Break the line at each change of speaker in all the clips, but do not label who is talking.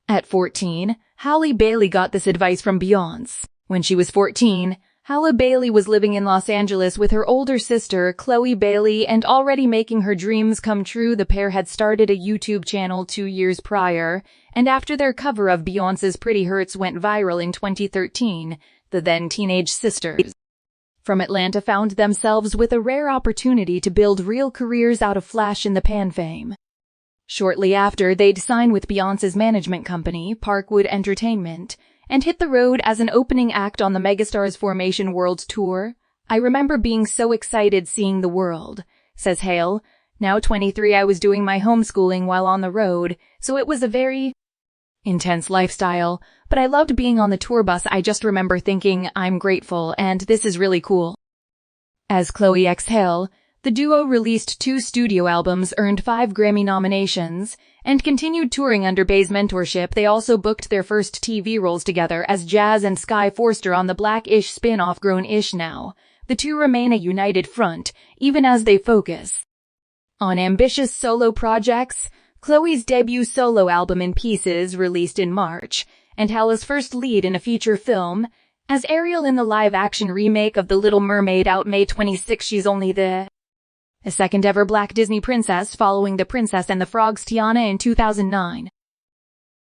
At 14, Halle Bailey got this advice from Beyonce. When she was 14, Halle Bailey was living in Los Angeles with her older sister, Chloe Bailey, and already making her dreams come true. The pair had started a YouTube channel 2 years prior, and after their cover of Beyonce's Pretty Hurts went viral in 2013, the then teenage sisters from Atlanta found themselves with a rare opportunity to build real careers out of flash-in-the-pan fame. Shortly after, they'd sign with Beyonce's management company, Parkwood Entertainment, and hit the road as an opening act on the megastar's Formation World Tour. "I remember being so excited seeing the world," says Hale. "Now 23, I was doing my homeschooling while on the road, so it was a very intense lifestyle, but I loved being on the tour bus. I just remember thinking, I'm grateful, and this is really cool." As Chloe x Hale, the duo released 2 studio albums, earned 5 Grammy nominations, and continued touring under Bey's mentorship. They also booked their first TV roles together as Jazz and Sky Forster on the Black-ish spin-off Grown-ish Now. The two remain a united front, even as they focus on ambitious solo projects. Chloe's debut solo album In Pieces released in March, and Halle's first lead in a feature film as Ariel in the live-action remake of The Little Mermaid out May 26. She's only the second-ever Black Disney princess, following The Princess and the Frog's Tiana in 2009.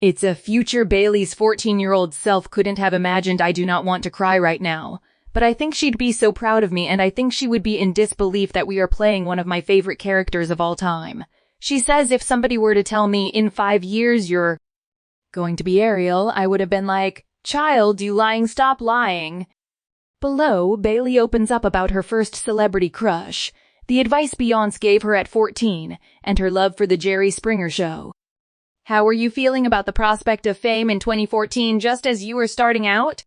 "It's a future Bailey's 14-year-old self couldn't have imagined. I do not want to cry right now, but I think she'd be so proud of me, and I think she would be in disbelief that we are playing one of my favorite characters of all time. She says if somebody were to tell me in 5 years you're going to be Ariel, I would have been like, child, you lying, stop lying." Below, Bailey opens up about her first celebrity crush, the advice Beyonce gave her at 14, and her love for the Jerry Springer Show. "How were you feeling about the prospect of fame in 2014 just as you were starting out?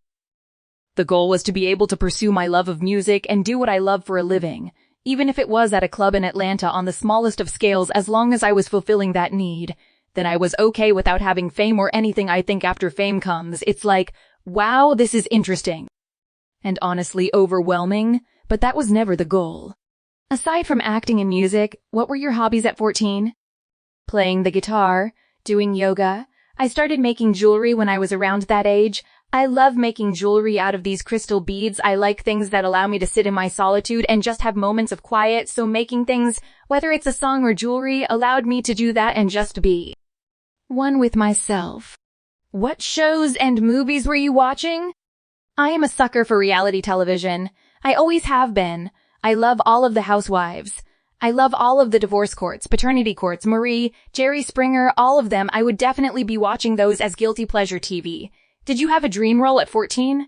The goal was to be able to pursue my love of music and do what I love for a living, even if it was at a club in Atlanta on the smallest of scales. As long as I was fulfilling that need, then I was okay without having fame or anything. I think after fame comes, it's like, wow, this is interesting and honestly overwhelming, but that was never the goal." Aside from acting and music, what were your hobbies at 14? "Playing the guitar, doing yoga. I started making jewelry when I was around that age. I love making jewelry out of these crystal beads. I like things that allow me to sit in my solitude and just have moments of quiet, so making things, whether it's a song or jewelry, allowed me to do that and just be one with myself." What shows and movies were you watching? "I am a sucker for reality television. I always have been. I love all of the Housewives. I love all of the divorce courts, paternity courts, Marie, Jerry Springer, all of them. I would definitely be watching those as guilty pleasure TV. Did you have a dream role at 14?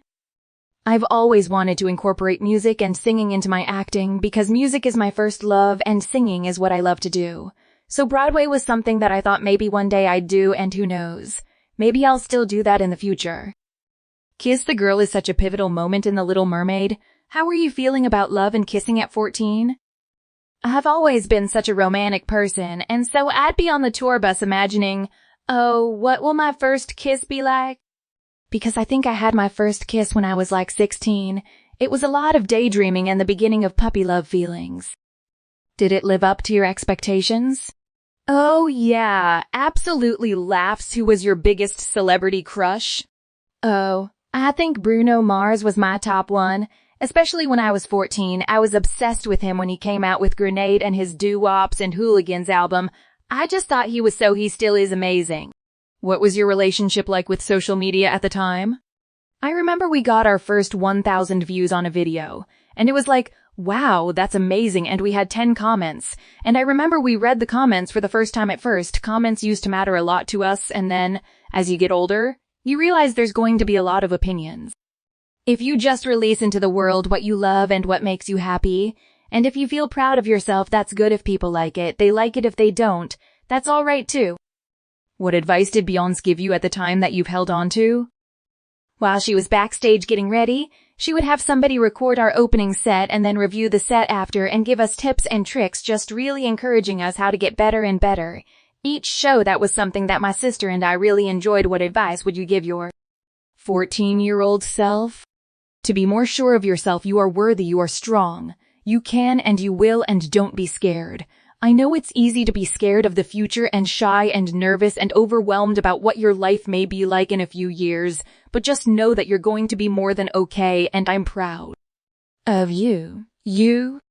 "I've always wanted to incorporate music and singing into my acting because music is my first love and singing is what I love to do. So Broadway was something that I thought maybe one day I'd do, and who knows, maybe I'll still do that in the future." Kiss the Girl is such a pivotal moment in The Little Mermaid. How were you feeling about love and kissing at 14? "I've always been such a romantic person, and so I'd be on the tour bus imagining, oh, what will my first kiss be like? Because I think I had my first kiss when I was like 16. It was a lot of daydreaming and the beginning of puppy love feelings." Did it live up to your expectations? "Oh yeah, absolutely laughs. Who was your biggest celebrity crush?" "Oh, I think Bruno Mars was my top one. Especially when I was 14, I was obsessed with him when he came out with Grenade and his Doo-Wops and Hooligans album. I just thought he still is amazing." What was your relationship like with social media at the time? "I remember we got our first 1,000 views on a video, and it was like, wow, that's amazing, and we had 10 comments. And I remember we read the comments for the first time at first. Comments used to matter a lot to us, and then, as you get older, you realize there's going to be a lot of opinions. If you just release into the world what you love and what makes you happy, and if you feel proud of yourself, that's good. If people like it, they like it. If they don't, that's all right too." What advice did Beyonce give you at the time that you've held on to? "While she was backstage getting ready, she would have somebody record our opening set and then review the set after and give us tips and tricks, just really encouraging us how to get better and better. Each show, that was something that my sister and I really enjoyed." What advice would you give your 14-year-old self? "To be more sure of yourself. You are worthy. You are strong. You can and you will, and don't be scared. I know it's easy to be scared of the future and shy and nervous and overwhelmed about what your life may be like in a few years, but just know that you're going to be more than okay, and I'm proud of you. You